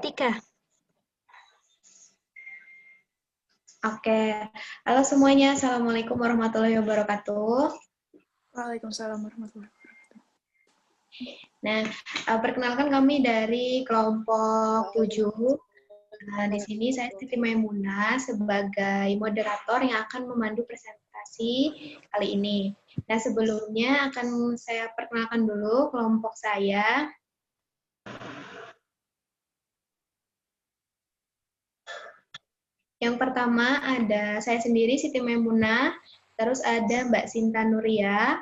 3. Oke, halo semuanya. Assalamualaikum warahmatullahi wabarakatuh. Waalaikumsalam warahmatullahi wabarakatuh. Nah, perkenalkan kami dari kelompok 7. Nah, di sini saya Siti Maimunah sebagai moderator yang akan memandu presentasi kali ini. Nah, sebelumnya akan saya perkenalkan dulu kelompok saya. Yang pertama ada saya sendiri, Siti Maimunah, terus ada Mbak Sinta Nuria,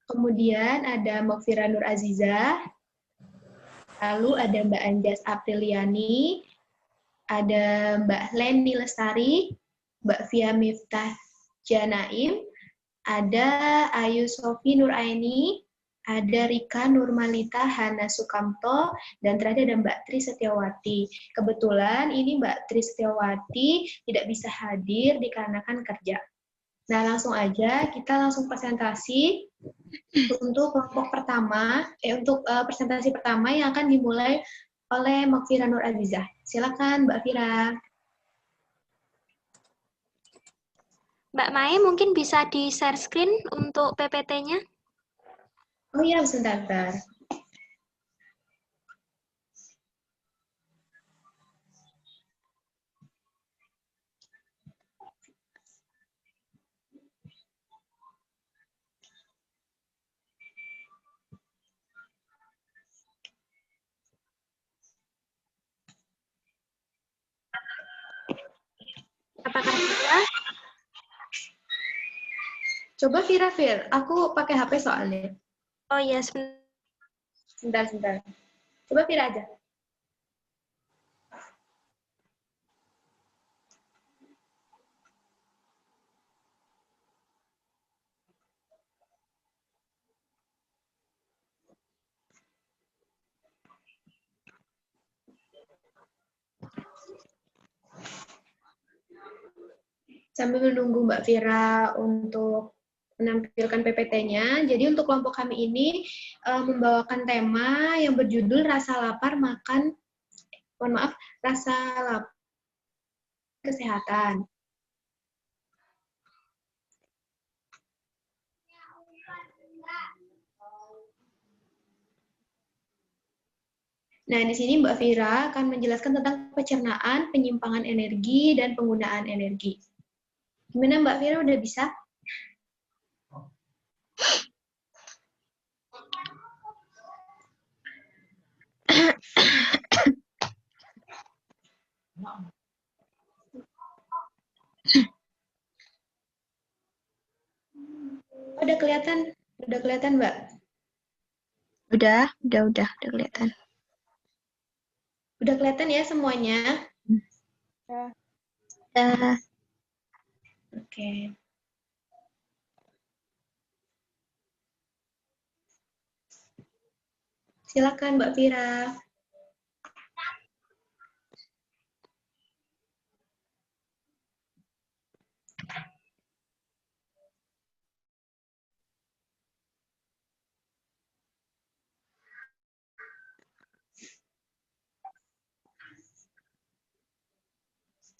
kemudian ada Mokfira Nur Aziza, lalu ada Mbak Anjas Apriliani, ada Mbak Leni Lestari, Mbak Fia Miftah Janaim, ada Ayu Sofi Nuraini, ada Rika Nurmalita Hana Sukamto, dan terakhir ada Mbak Tri Setiawati. Kebetulan ini Mbak Tri Setiawati tidak bisa hadir dikarenakan kerja. Nah, langsung aja kita langsung presentasi untuk kelompok pertama, presentasi pertama yang akan dimulai oleh Mokfira Nur Azizah. Silakan Mbak Fira. Mbak Mai mungkin bisa di-share screen untuk PPT-nya. Oh iya, sebentar. Apakah bisa? Coba Fira, aku pakai HP soalnya. Oh iya, Sebentar. Coba Fira aja. Sambil menunggu Mbak Fira untuk menampilkan PPT-nya, jadi untuk kelompok kami ini membawakan tema yang berjudul Rasa Lapar Makan, Rasa Lapar Kesehatan. Nah, di sini Mbak Fira akan menjelaskan tentang pencernaan, penyimpangan energi, dan penggunaan energi. Gimana Mbak Fira, udah bisa? Udah kelihatan Mbak? Udah kelihatan. Udah kelihatan ya semuanya? Udah. Oke. Silakan Mbak Fira.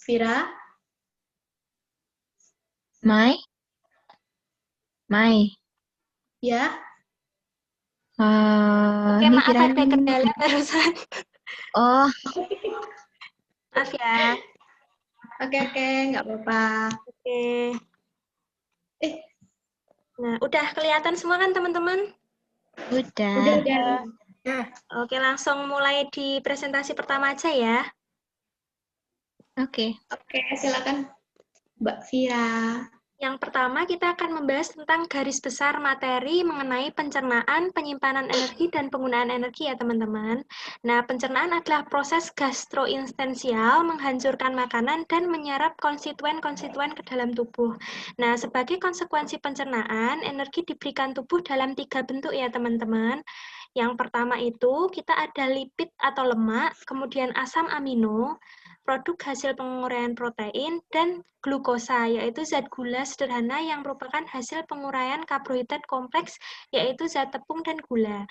Fira? Mai? Ya? Oke, Ini maaf ada kendala barusan. Oh. Maaf ya. Oke, nggak apa-apa. Oke. Nah, udah kelihatan semua kan teman-teman? Udah. Oke, langsung mulai di presentasi pertama aja ya. Oke, silakan Mbak Fira. Yang pertama, kita akan membahas tentang garis besar materi mengenai pencernaan, penyimpanan energi, dan penggunaan energi ya teman-teman. Nah, pencernaan adalah proses gastrointensial menghancurkan makanan dan menyerap konstituen-konstituen ke dalam tubuh. Nah, sebagai konsekuensi pencernaan, energi diberikan tubuh dalam 3 bentuk ya teman-teman. Yang pertama itu, kita ada lipid atau lemak, kemudian asam amino, produk hasil penguraian protein, dan glukosa, yaitu zat gula sederhana yang merupakan hasil penguraian karbohidrat kompleks, yaitu zat tepung dan gula.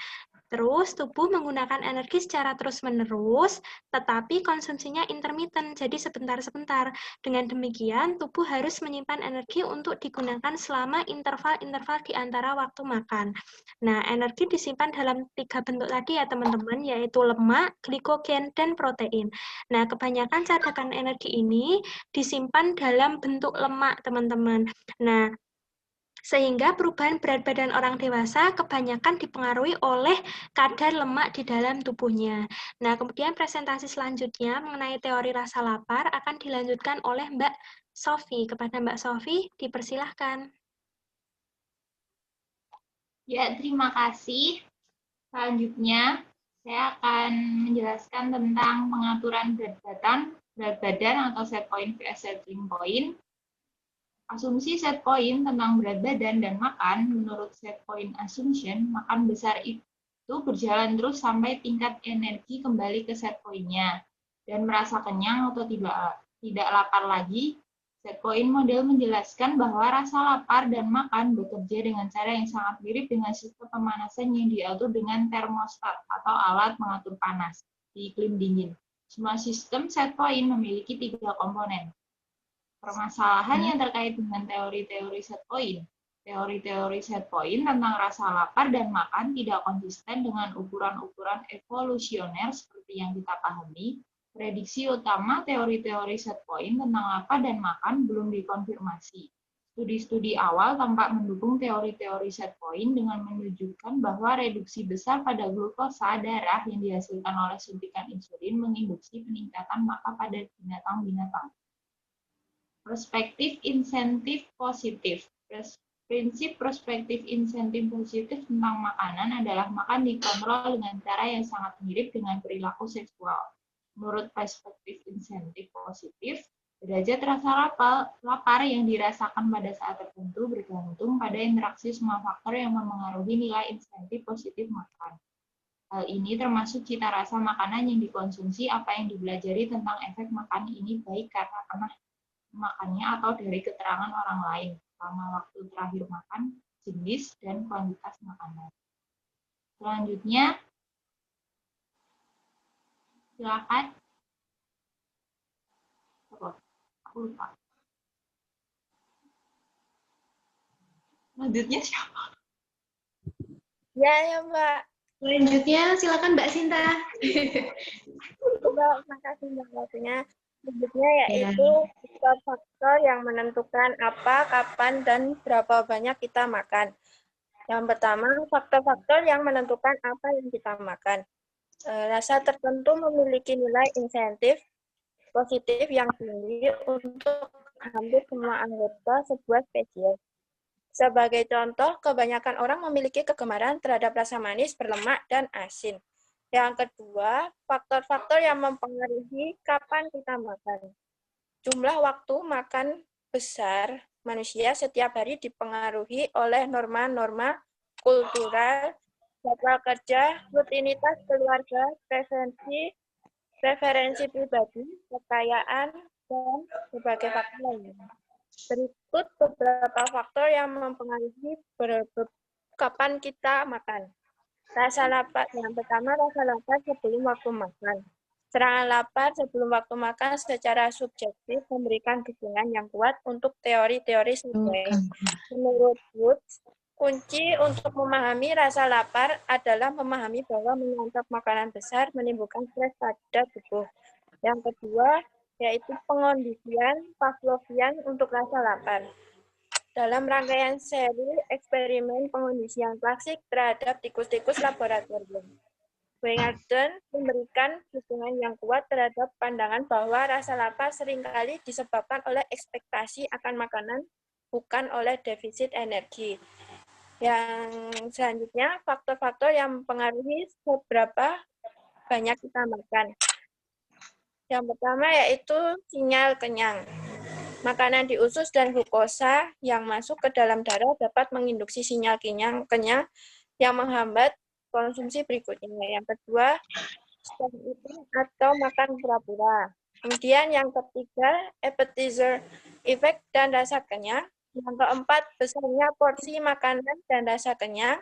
Terus tubuh menggunakan energi secara terus-menerus, tetapi konsumsinya intermittent, jadi sebentar-sebentar. Dengan demikian, tubuh harus menyimpan energi untuk digunakan selama interval-interval di antara waktu makan. Nah, energi disimpan dalam 3 bentuk tadi ya teman-teman, yaitu lemak, glikogen, dan protein. Nah, kebanyakan cadangan energi ini disimpan dalam bentuk lemak, teman-teman. Nah, sehingga perubahan berat badan orang dewasa kebanyakan dipengaruhi oleh kadar lemak di dalam tubuhnya. Nah, kemudian presentasi selanjutnya mengenai teori rasa lapar akan dilanjutkan oleh Mbak Sofi. Kepada Mbak Sofi, dipersilahkan. Ya, terima kasih. Selanjutnya, saya akan menjelaskan tentang pengaturan berat badan atau set point vs settling point. Asumsi set point tentang berat badan dan makan, menurut set point assumption, makan besar itu berjalan terus sampai tingkat energi kembali ke set point-nya dan merasa kenyang atau tidak lapar lagi. Set point model menjelaskan bahwa rasa lapar dan makan bekerja dengan cara yang sangat mirip dengan sistem pemanasan yang diatur dengan termostat atau alat mengatur panas di iklim dingin. Semua sistem set point memiliki 3 komponen. Permasalahan yang terkait dengan teori-teori set point. Teori-teori set point tentang rasa lapar dan makan tidak konsisten dengan ukuran-ukuran evolusioner seperti yang kita pahami. Prediksi utama teori-teori set point tentang lapar dan makan belum dikonfirmasi. Studi-studi awal tampak mendukung teori-teori set point dengan menunjukkan bahwa reduksi besar pada glukosa darah yang dihasilkan oleh suntikan insulin menginduksi peningkatan maka pada binatang-binatang. Perspektif insentif positif. Prinsip perspektif insentif positif tentang makanan adalah makan dikontrol dengan cara yang sangat mirip dengan perilaku seksual. Menurut perspektif insentif positif, derajat rasa lapar yang dirasakan pada saat tertentu bergantung pada interaksi semua faktor yang memengaruhi nilai insentif positif makan. Hal ini termasuk cita rasa makanan yang dikonsumsi, apa yang dipelajari tentang efek makan ini baik karena pernah makannya atau dari keterangan orang lain selama waktu terakhir makan, jenis, dan kuantitas makanan. Selanjutnya, silakan. Aku lupa. Selanjutnya siapa? Ya, Mbak. Selanjutnya silakan Mbak Sinta. Terima kasih Mbak waktunya. Selanjutnya yaitu faktor-faktor yang menentukan apa, kapan, dan berapa banyak kita makan. Yang pertama, faktor-faktor yang menentukan apa yang kita makan. Rasa tertentu memiliki nilai insentif positif yang tinggi untuk hampir semua anggota sebuah spesies. Sebagai contoh, kebanyakan orang memiliki kegemaran terhadap rasa manis, berlemak, dan asin. Yang kedua, faktor-faktor yang mempengaruhi kapan kita makan. Jumlah waktu makan besar manusia setiap hari dipengaruhi oleh norma-norma kultural, jadwal kerja, rutinitas keluarga, preferensi pribadi, kekayaan, dan berbagai faktor lainnya. Berikut beberapa faktor yang mempengaruhi kapan kita makan. Rasa lapar. Yang pertama, rasa lapar sebelum waktu makan. Serangan lapar sebelum waktu makan secara subjektif memberikan dukungan yang kuat untuk teori-teori sesuai. Menurut Woods, kunci untuk memahami rasa lapar adalah memahami bahwa menyantap makanan besar menimbulkan stres pada tubuh. Yang kedua, yaitu pengondisian Pavlovian untuk rasa lapar. Dalam rangkaian seri eksperimen pengondisian klasik terhadap tikus-tikus laboratorium, Weingarten memberikan dukungan yang kuat terhadap pandangan bahwa rasa lapar seringkali disebabkan oleh ekspektasi akan makanan, bukan oleh defisit energi. Yang selanjutnya, faktor-faktor yang mempengaruhi seberapa banyak kita makan. Yang pertama yaitu sinyal kenyang. Makanan di usus dan glukosa yang masuk ke dalam darah dapat menginduksi sinyal kenyang yang menghambat konsumsi berikutnya. Yang kedua, stomach eating atau makan pura-pura. Kemudian yang ketiga, appetizer effect dan rasa kenyang. Yang keempat, besarnya porsi makanan dan rasa kenyang.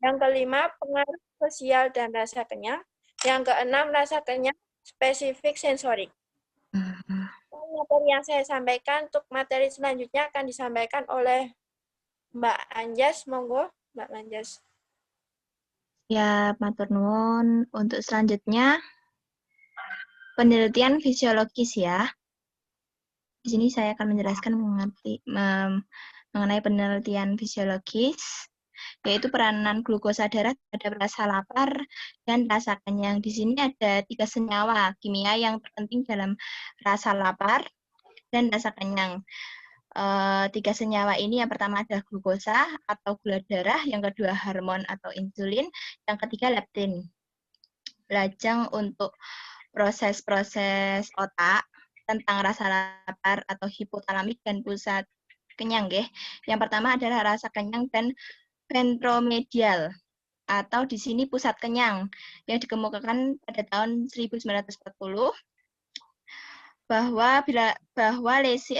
Yang kelima, pengaruh sosial dan rasa kenyang. Yang keenam, rasa kenyang spesifik sensorik. Materi yang saya sampaikan untuk materi selanjutnya akan disampaikan oleh Mbak Anjas. Monggo, Mbak Anjas. Ya, matur nuwun. Untuk selanjutnya, penelitian fisiologis ya. Di sini saya akan menjelaskan mengenai penelitian fisiologis, yaitu peranan glukosa darah terhadap rasa lapar dan rasa kenyang. Di sini ada 3 senyawa kimia yang terpenting dalam rasa lapar dan rasa kenyang. 3 senyawa ini yang pertama adalah glukosa atau gula darah, yang kedua hormon atau insulin, yang ketiga leptin. Lajeng untuk proses-proses otak tentang rasa lapar atau hipotalamik dan pusat kenyang, nggih. Yang pertama adalah rasa kenyang dan ventromedial atau di sini pusat kenyang yang dikemukakan pada tahun 1940 bahwa lesi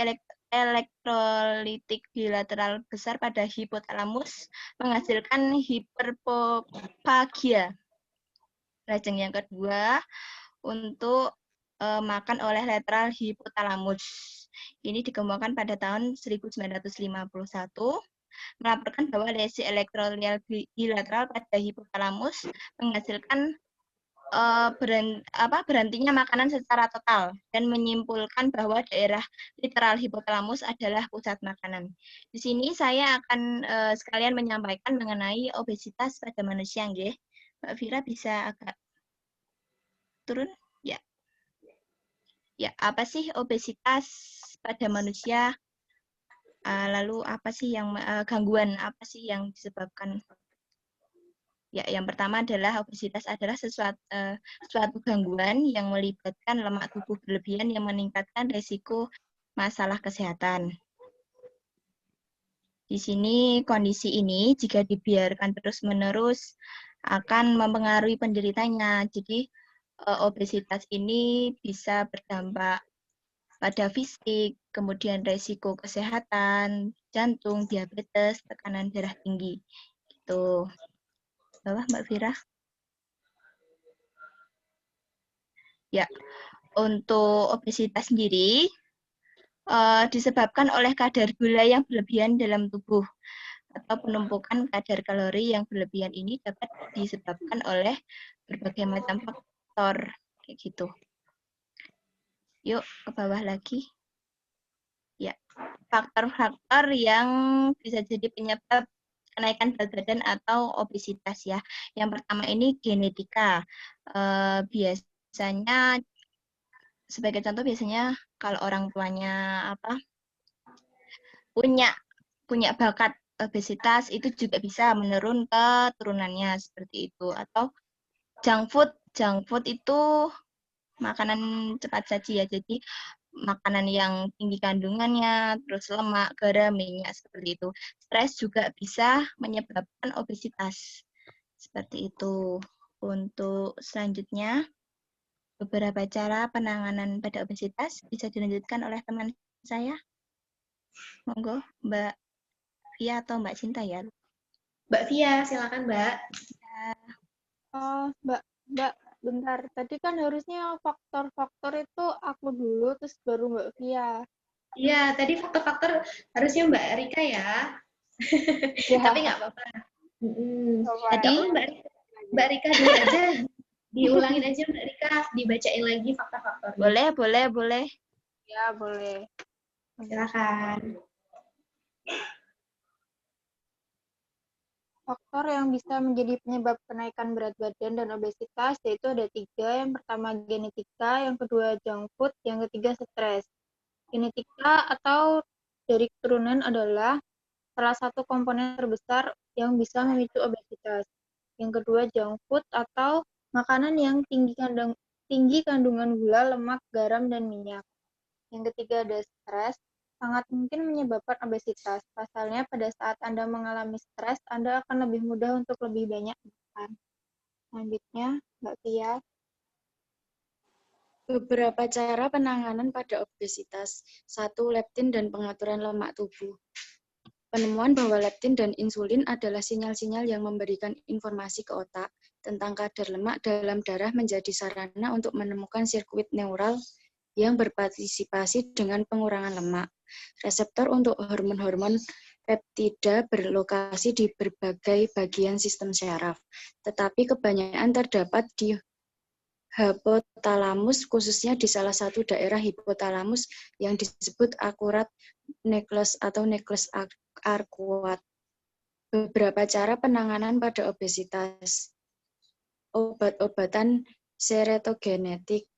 elektrolitik bilateral besar pada hipotalamus menghasilkan hiperpopagia. Lajeng yang kedua untuk makan oleh lateral hipotalamus. Ini dikemukakan pada tahun 1951 melaporkan bahwa lesi elektrolial bilateral pada hipotalamus menghasilkan berhentinya makanan secara total dan menyimpulkan bahwa daerah literal hipotalamus adalah pusat makanan. Di sini saya akan sekalian menyampaikan mengenai obesitas pada manusia, nggih. Mbak Vira bisa agak turun? Ya. Ya, apa sih obesitas pada manusia? Lalu apa sih yang gangguan apa sih yang disebabkan? Ya, yang pertama adalah obesitas adalah suatu gangguan yang melibatkan lemak tubuh berlebihan yang meningkatkan risiko masalah kesehatan. Di sini kondisi ini jika dibiarkan terus-menerus akan mempengaruhi penderitanya. Jadi obesitas ini bisa berdampak pada fisik, kemudian risiko kesehatan, jantung, diabetes, tekanan darah tinggi. Gitu. Bawah Mbak Vira. Ya, untuk obesitas sendiri disebabkan oleh kadar gula yang berlebihan dalam tubuh atau penumpukan kadar kalori yang berlebihan ini dapat disebabkan oleh berbagai macam faktor kayak gitu. Yuk ke bawah lagi. Ya, faktor-faktor yang bisa jadi penyebab kenaikan berat badan atau obesitas ya. Yang pertama ini genetika. Biasanya sebagai contoh biasanya kalau orang tuanya punya bakat obesitas itu juga bisa menurun ke turunannya seperti itu. Atau junk food itu makanan cepat saji ya. Jadi makanan yang tinggi kandungannya, terus lemak, garam, minyak seperti itu. Stres juga bisa menyebabkan obesitas. Seperti itu. Untuk selanjutnya, beberapa cara penanganan pada obesitas bisa dilanjutkan oleh teman saya. Monggo, Mbak Via atau Mbak Cinta ya. Mbak Via, silakan Mbak. Oh, Mbak, bentar. Tadi kan harusnya faktor-faktor itu aku dulu, terus baru Mbak Via. Iya, tadi faktor-faktor harusnya Mbak Rika ya. Ya. Tapi nggak apa-apa. Tadi Mbak Rika dulu aja. Diulangin aja Mbak Rika, dibacain lagi faktor-faktornya. boleh. Ya, boleh. Silakan. Faktor yang bisa menjadi penyebab kenaikan berat badan dan obesitas yaitu ada 3. Yang pertama genetika, yang kedua junk food, yang ketiga stres. Genetika atau dari keturunan adalah salah satu komponen terbesar yang bisa memicu obesitas. Yang kedua junk food atau makanan yang tinggi kandungan gula, lemak, garam, dan minyak. Yang ketiga ada stres, sangat mungkin menyebabkan obesitas. Pasalnya pada saat Anda mengalami stres, Anda akan lebih mudah untuk lebih banyak makan. Selanjutnya, Mbak Tia. Beberapa cara penanganan pada obesitas. 1. Leptin dan pengaturan lemak tubuh. Penemuan bahwa leptin dan insulin adalah sinyal-sinyal yang memberikan informasi ke otak tentang kadar lemak dalam darah menjadi sarana untuk menemukan sirkuit neural yang berpartisipasi dengan pengurangan lemak. Reseptor untuk hormon-hormon peptida berlokasi di berbagai bagian sistem syaraf, tetapi kebanyakan terdapat di hipotalamus, khususnya di salah satu daerah hipotalamus yang disebut akurat nucleus atau nucleus arcuate. Beberapa cara penanganan pada obesitas. Obat-obatan seretogenetik.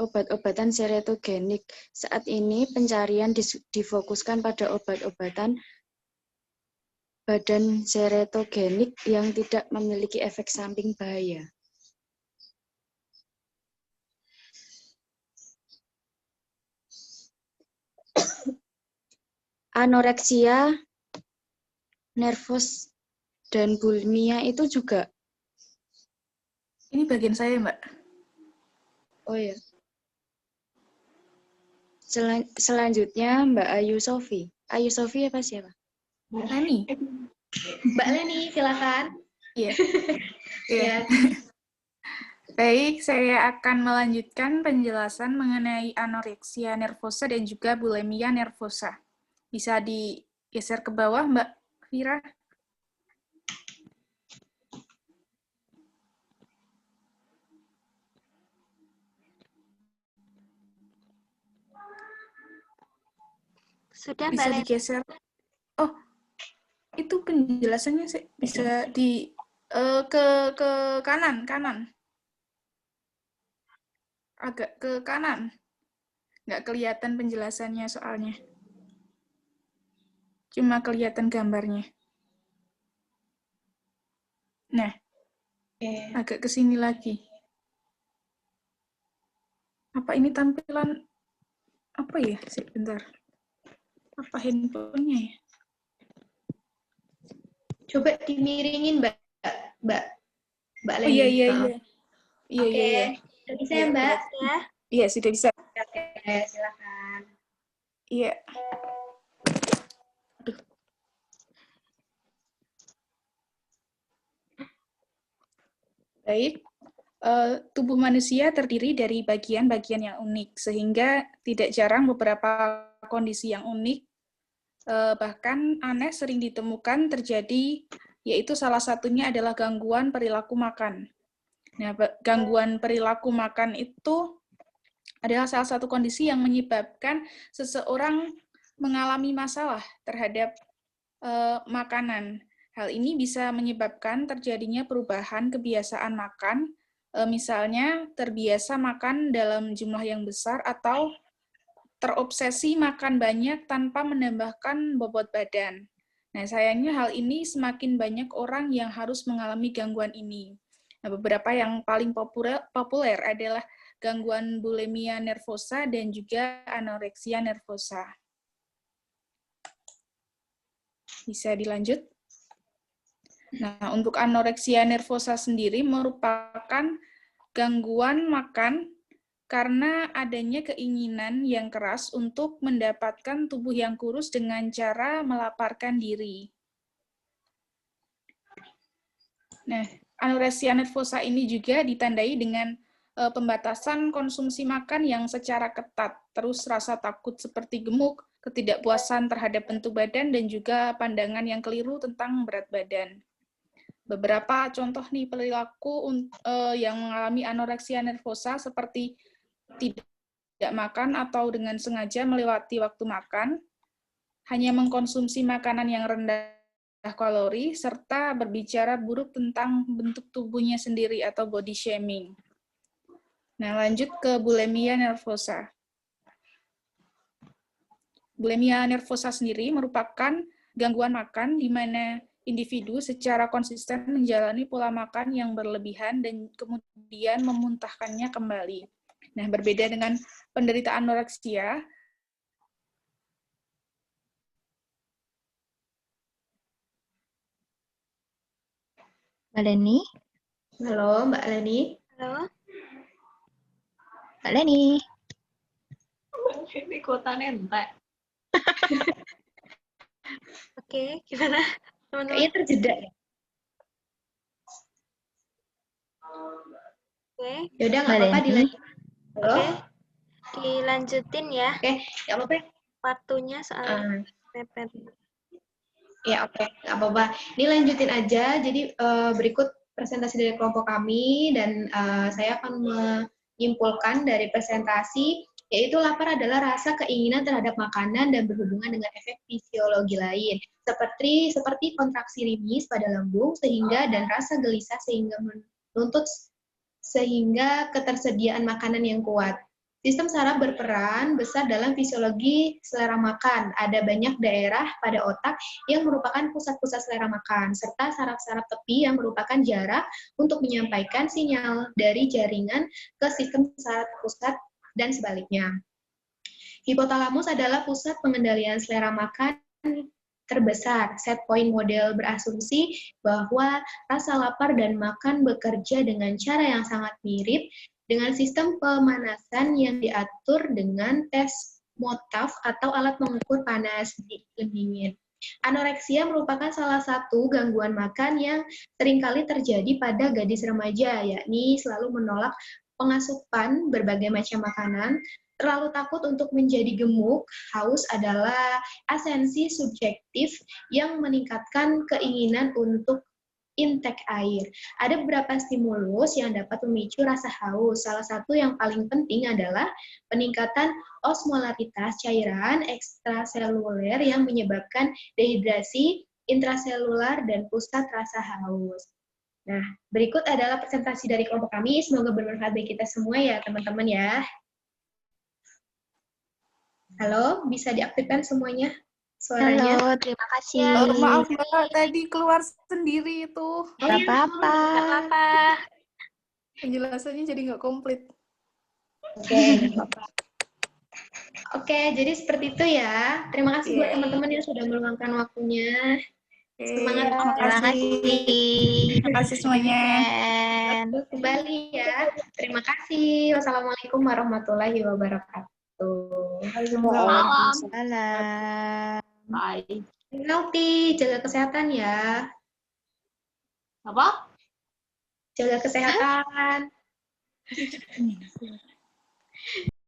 Obat-obatan seretogenik. Saat ini pencarian difokuskan pada obat-obatan badan seretogenik yang tidak memiliki efek samping bahaya. Anoreksia nervos dan bulimia itu juga. Ini bagian saya, Mbak. Oh ya. Selanjutnya Mbak Ayu Sofi. Ayu Sofi apa siapa? Mbak Leni. Mbak Leni, silakan. Iya. Ya. Baik, saya akan melanjutkan penjelasan mengenai anoreksia nervosa dan juga bulimia nervosa. Bisa digeser ke bawah, Mbak Vira. Sudah, Bisa Mbak Leni. digeser. Oh, itu penjelasannya bisa di ke kanan. Agak ke kanan. Nggak kelihatan penjelasannya soalnya. Cuma kelihatan gambarnya. Nah, agak ke sini lagi. Apa ini tampilan, apa ya? Sebentar. Apa handphonenya ya? Coba dimiringin, Mbak Oh Leni. iya. Oke. Sudah bisa ya, Mbak? Iya, sudah bisa. Oke, silakan. Iya. Baik, tubuh manusia terdiri dari bagian-bagian yang unik, sehingga tidak jarang beberapa kondisi yang unik, bahkan aneh sering ditemukan terjadi, yaitu salah satunya adalah gangguan perilaku makan. Nah, gangguan perilaku makan itu adalah salah satu kondisi yang menyebabkan seseorang mengalami masalah terhadap makanan. Hal ini bisa menyebabkan terjadinya perubahan kebiasaan makan, misalnya terbiasa makan dalam jumlah yang besar atau terobsesi makan banyak tanpa menambahkan bobot badan. Nah, sayangnya hal ini semakin banyak orang yang harus mengalami gangguan ini. Nah, beberapa yang paling populer adalah gangguan bulimia nervosa dan juga anoreksia nervosa. Bisa dilanjut? Nah, untuk anoreksia nervosa sendiri merupakan gangguan makan karena adanya keinginan yang keras untuk mendapatkan tubuh yang kurus dengan cara melaparkan diri. Nah, anoreksia nervosa ini juga ditandai dengan pembatasan konsumsi makan yang secara ketat, terus rasa takut seperti gemuk, ketidakpuasan terhadap bentuk badan, dan juga pandangan yang keliru tentang berat badan. Beberapa contoh nih perilaku yang mengalami anoreksia nervosa seperti tidak makan atau dengan sengaja melewati waktu makan, hanya mengkonsumsi makanan yang rendah kalori, serta berbicara buruk tentang bentuk tubuhnya sendiri atau body shaming. Nah, lanjut ke bulimia nervosa. Bulimia nervosa sendiri merupakan gangguan makan di mana individu secara konsisten menjalani pola makan yang berlebihan dan kemudian memuntahkannya kembali. Nah, berbeda dengan penderita anoreksia, Mbak Leni? Halo, Mbak Leni. Halo. Mbak Leni? Ini kuota nentek. Oke, gimana teman-teman? Kayaknya terjeda ya. Oke, Yaudah, nggak Mbak apa-apa Deni. dilanjut. Halo? oke. Dilanjutin ya Oke, nggak apa-apa. waktunya soal mepet. Ya, oke, nggak apa-apa. Ini lanjutin aja. Jadi berikut presentasi dari kelompok kami dan saya akan menyimpulkan dari presentasi, yaitu lapar adalah rasa keinginan terhadap makanan dan berhubungan dengan efek fisiologi lain, seperti kontraksi rimis pada lambung sehingga dan rasa gelisah sehingga menuntut sehingga ketersediaan makanan yang kuat. Sistem saraf berperan besar dalam fisiologi selera makan. Ada banyak daerah pada otak yang merupakan pusat-pusat selera makan, serta saraf-saraf tepi yang merupakan jarak untuk menyampaikan sinyal dari jaringan ke sistem saraf pusat dan sebaliknya. Hipotalamus adalah pusat pengendalian selera makan terbesar. Set point model berasumsi bahwa rasa lapar dan makan bekerja dengan cara yang sangat mirip dengan sistem pemanasan yang diatur dengan tes MOTAF atau alat mengukur panas di iklim dingin. Anoreksia merupakan salah satu gangguan makan yang seringkali terjadi pada gadis remaja, yakni selalu menolak pengasupan berbagai macam makanan, terlalu takut untuk menjadi gemuk. Haus adalah asensi subjektif yang meningkatkan keinginan untuk intake air. Ada beberapa stimulus yang dapat memicu rasa haus. Salah satu yang paling penting adalah peningkatan osmolaritas cairan ekstraseluler yang menyebabkan dehidrasi intraselular dan pusat rasa haus. Nah, berikut adalah presentasi dari kelompok kami. Semoga bermanfaat bagi kita semua ya, teman-teman ya. Halo, bisa diaktifkan semuanya suaranya? Halo, terima kasih. Maaf Mbak, tadi keluar sendiri itu. Nggak apa-apa. Nggak apa-apa. Penjelasannya jadi nggak komplit. Oke, nggak apa-apa. Oke, jadi seperti itu ya. Terima kasih buat teman-teman yang sudah meluangkan waktunya. Semangat. Terima kasih. Terima kasih semuanya. Waktu kembali ya. Terima kasih. Wassalamualaikum warahmatullahi wabarakatuh. Waalaikumsalam. Bye. Healthy, jaga kesehatan ya. Apa? Jaga kesehatan.